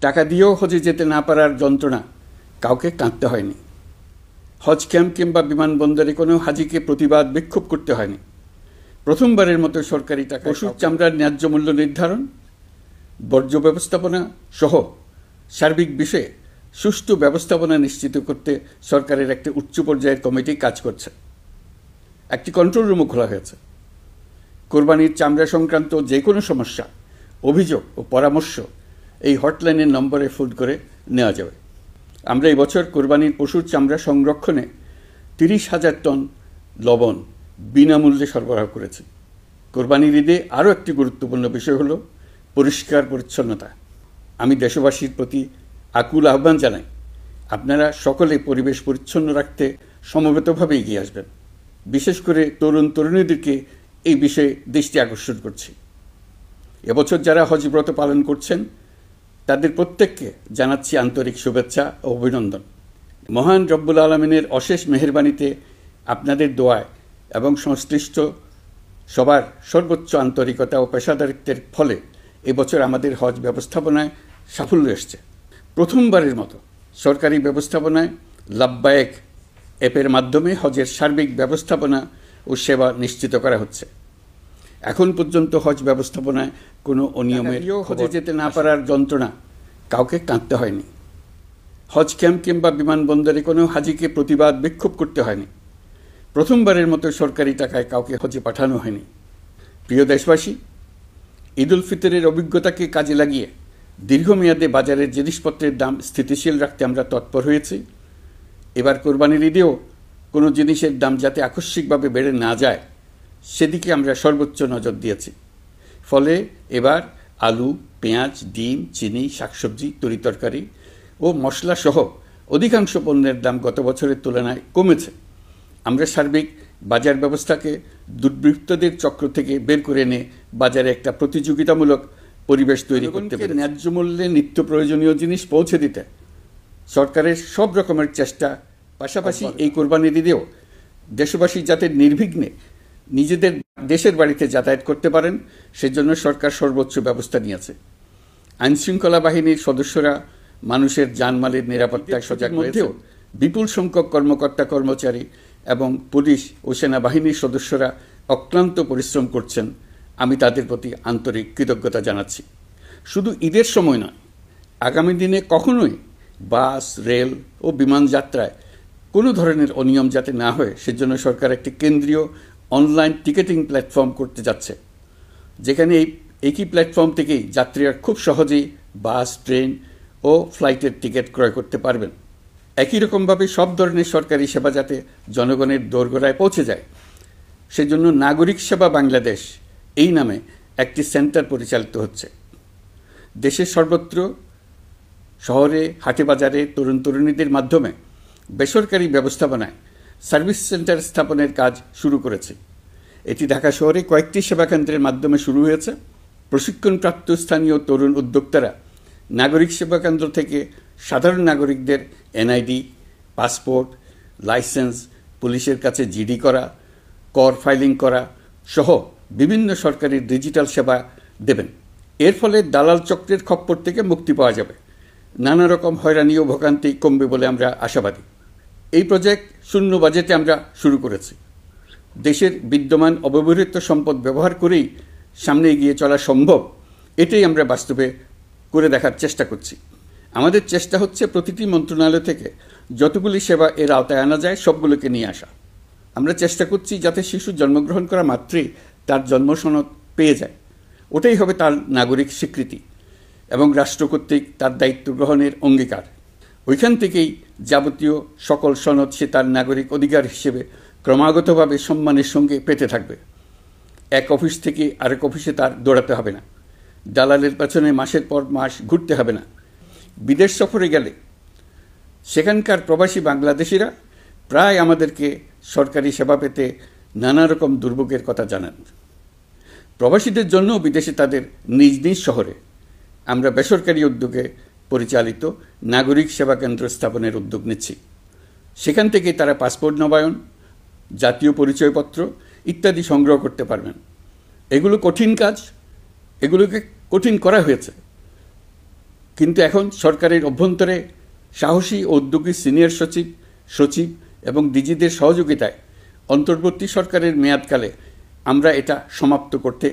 টাকা দিয়েও হজে যেতে না পারার যন্ত্রণা কাউকে কাঁদতে হয়নি। হজ ক্যাম্প কিংবা বিমানবন্দরে কোনো হাজিকে প্রতিবাদ বিক্ষোভ করতে হয়নি। প্রথমবারের মতো সরকারি টাকা পশুর চামড়ার ন্যায্য মূল্য নির্ধারণ, বর্জ্য ব্যবস্থাপনা সহ সার্বিক বিষয়ে সুষ্ঠু ব্যবস্থাপনা নিশ্চিত করতে সরকারের একটি উচ্চ পর্যায়ের কমিটি কাজ করছে। একটি কন্ট্রোল রুমও খোলা হয়েছে। কোরবানির চামড়া সংক্রান্ত যে কোনো সমস্যা, অভিযোগ ও পরামর্শ এই হটলাইনের নম্বরে ফোন করে নেওয়া যাবে। আমরা এই বছর কোরবানির পশুর চামড়া সংরক্ষণে 30,000 টন লবণ বিনামূল্যে সরবরাহ করেছি। কোরবানির ঈদে আরও একটি গুরুত্বপূর্ণ বিষয় হলো পরিষ্কার পরিচ্ছন্নতা। আমি দেশবাসীর প্রতি আকুল আহ্বান জানাই, আপনারা সকলে পরিবেশ পরিচ্ছন্ন রাখতে সমবেতভাবে এগিয়ে আসবেন। বিশেষ করে তরুণ তরুণীদেরকে এই বিষয়ে দৃষ্টি আকর্ষণ করছি। এবছর যারা হজ ব্রত পালন করছেন তাদের প্রত্যেককে জানাচ্ছি আন্তরিক শুভেচ্ছা ও অভিনন্দন। মহান রব্বুল আলমিনের অশেষ মেহেরবানিতে আপনাদের দোয়ায় এবং সংশ্লিষ্ট সবার সর্বোচ্চ আন্তরিকতা ও পেশাদারিত্বের ফলে এবছর আমাদের হজ ব্যবস্থাপনায় সাফল্য এসছে। প্রথমবারের মতো সরকারি ব্যবস্থাপনায় লাব্বায়েক অ্যাপের মাধ্যমে হজের সার্বিক ব্যবস্থাপনা ও সেবা নিশ্চিত করা হচ্ছে। এখন পর্যন্ত হজ ব্যবস্থাপনায় কোনো অনিয়মের হজে যেতে না পারার যন্ত্রণা কাউকে কাঁদতে হয়নি। হজ ক্যাম্প কিংবা বিমানবন্দরে কোনো হাজিকে প্রতিবাদ বিক্ষোভ করতে হয়নি। প্রথমবারের মতো সরকারি টাকায় কাউকে হজে পাঠানো হয়নি। প্রিয় দেশবাসী, ঈদ উল ফিতরের অভিজ্ঞতাকে কাজে লাগিয়ে দীর্ঘমেয়াদে বাজারের জিনিসপত্রের দাম স্থিতিশীল রাখতে আমরা তৎপর হয়েছি। এবার কোরবানির ঈদেও কোনো জিনিসের দাম যাতে আকস্মিকভাবে বেড়ে না যায় সেদিকে আমরা সর্বোচ্চ নজর দিয়েছি। ফলে এবার আলু, পেঁয়াজ, ডিম, চিনি, শাকসবজি, তরিতরকারি ও মশলা সহ অধিকাংশ পণ্যের দাম গত বছরের তুলনায় কমেছে। আমরা সার্বিক বাজার ব্যবস্থাকে দুর্বৃত্তদের চক্র থেকে বের করে এনে বাজারে একটা প্রতিযোগিতামূলক পরিবেশ তৈরি করতে পেরে ন্যায্য মূল্যে নিত্য প্রয়োজনীয় জিনিস পৌঁছে দিতে সরকারের সব রকমের চেষ্টা। পাশাপাশি এই কোরবানির ঈদেও দেশবাসী যাতে নির্বিঘ্নে নিজেদের দেশের বাড়িতে যাতায়াত করতে পারেন সেজন্য সরকার সর্বোচ্চ ব্যবস্থা নিয়েছে। আইনশৃঙ্খলা বাহিনীর সদস্যরা মানুষের জানমালের নিরাপত্তায় সজাগ মধ্যেও বিপুল সংখ্যক কর্মকর্তা কর্মচারী এবং পুলিশ ও সেনাবাহিনীর সদস্যরা অক্লান্ত পরিশ্রম করছেন। আমি তাদের প্রতি আন্তরিক কৃতজ্ঞতা জানাচ্ছি। শুধু ঈদের সময় নয়, আগামী দিনে কখনোই বাস, রেল ও বিমান যাত্রায় কোনো ধরনের অনিয়ম যাতে না হয় সেজন্য সরকার একটি কেন্দ্রীয় অনলাইন টিকেটিং প্ল্যাটফর্ম করতে যাচ্ছে, যেখানে এই একই প্ল্যাটফর্ম থেকেই যাত্রীরা খুব সহজেই বাস, ট্রেন ও ফ্লাইটের টিকিট ক্রয় করতে পারবেন। একই রকমভাবে সব ধরনের সরকারি সেবা যাতে জনগণের দোরগোড়ায় পৌঁছে যায় সেজন্য নাগরিক সেবা বাংলাদেশ এই নামে একটি সেন্টার পরিচালিত হচ্ছে। দেশের সর্বত্র শহরে, হাটে বাজারে তরুণ তরুণীদের মাধ্যমে বেসরকারি ব্যবস্থাপনায় সার্ভিস সেন্টার স্থাপনের কাজ শুরু করেছে। এটি ঢাকা শহরে কয়েকটি সেবাকেন্দ্রের মাধ্যমে শুরু হয়েছে। প্রশিক্ষণপ্রাপ্ত স্থানীয় তরুণ উদ্যোক্তারা নাগরিক সেবাকেন্দ্র থেকে সাধারণ নাগরিকদের এনআইডি, পাসপোর্ট, লাইসেন্স, পুলিশের কাছে জিডি করা, কর ফাইলিং করা সহ বিভিন্ন সরকারি ডিজিটাল সেবা দেবেন। এর ফলে দালাল চক্রের খপ্পর থেকে মুক্তি পাওয়া যাবে। নানা রকম হয়রানি ও ভোগান্তি কমবে বলে আমরা আশাবাদী। এই প্রজেক্ট শূন্য বাজেটে আমরা শুরু করেছি। দেশের বিদ্যমান অব্যবহৃত সম্পদ ব্যবহার করেই সামনে এগিয়ে চলা সম্ভব, এটাই আমরা বাস্তবে করে দেখার চেষ্টা করছি। আমাদের চেষ্টা হচ্ছে প্রতিটি মন্ত্রণালয় থেকে যতগুলি সেবা এর আওতায় আনা যায় সবগুলোকে নিয়ে আসা। আমরা চেষ্টা করছি যাতে শিশু জন্মগ্রহণ করা মাত্রই তার জন্ম সনদ পেয়ে যায়। ওটাই হবে তার নাগরিক স্বীকৃতি এবং রাষ্ট্র কর্তৃক তার দায়িত্ব গ্রহণের অঙ্গীকার। ওইখান থেকেই যাবতীয় সকল সনদ সে তার নাগরিক অধিকার হিসেবে ক্রমাগতভাবে সম্মানের সঙ্গে পেতে থাকবে। এক অফিস থেকে আরেক অফিসে তার দৌড়াতে হবে না, দালালের পেছনে মাসের পর মাস ঘুরতে হবে না। বিদেশ সফরে গেলে সেখানকার প্রবাসী বাংলাদেশিরা প্রায় আমাদেরকে সরকারি সেবা পেতে নানা রকম দুর্ভোগের কথা জানান। প্রবাসীদের জন্য বিদেশে তাদের নিজ নিজ শহরে আমরা বেসরকারি উদ্যোগে পরিচালিত নাগরিক সেবা কেন্দ্র স্থাপনের উদ্যোগ নিচ্ছি। সেখান থেকে তারা পাসপোর্ট নবায়ন, জাতীয় পরিচয়পত্র ইত্যাদি সংগ্রহ করতে পারবেন। এগুলো কঠিন কাজ, এগুলোকে কঠিন করা হয়েছে, কিন্তু এখন সরকারের অভ্যন্তরে সাহসী ও উদ্যোগী সিনিয়র সচিব এবং ডিজিদের সহযোগিতায় অন্তর্বর্তী সরকারের মেয়াদকালে আমরা এটা সমাপ্ত করতে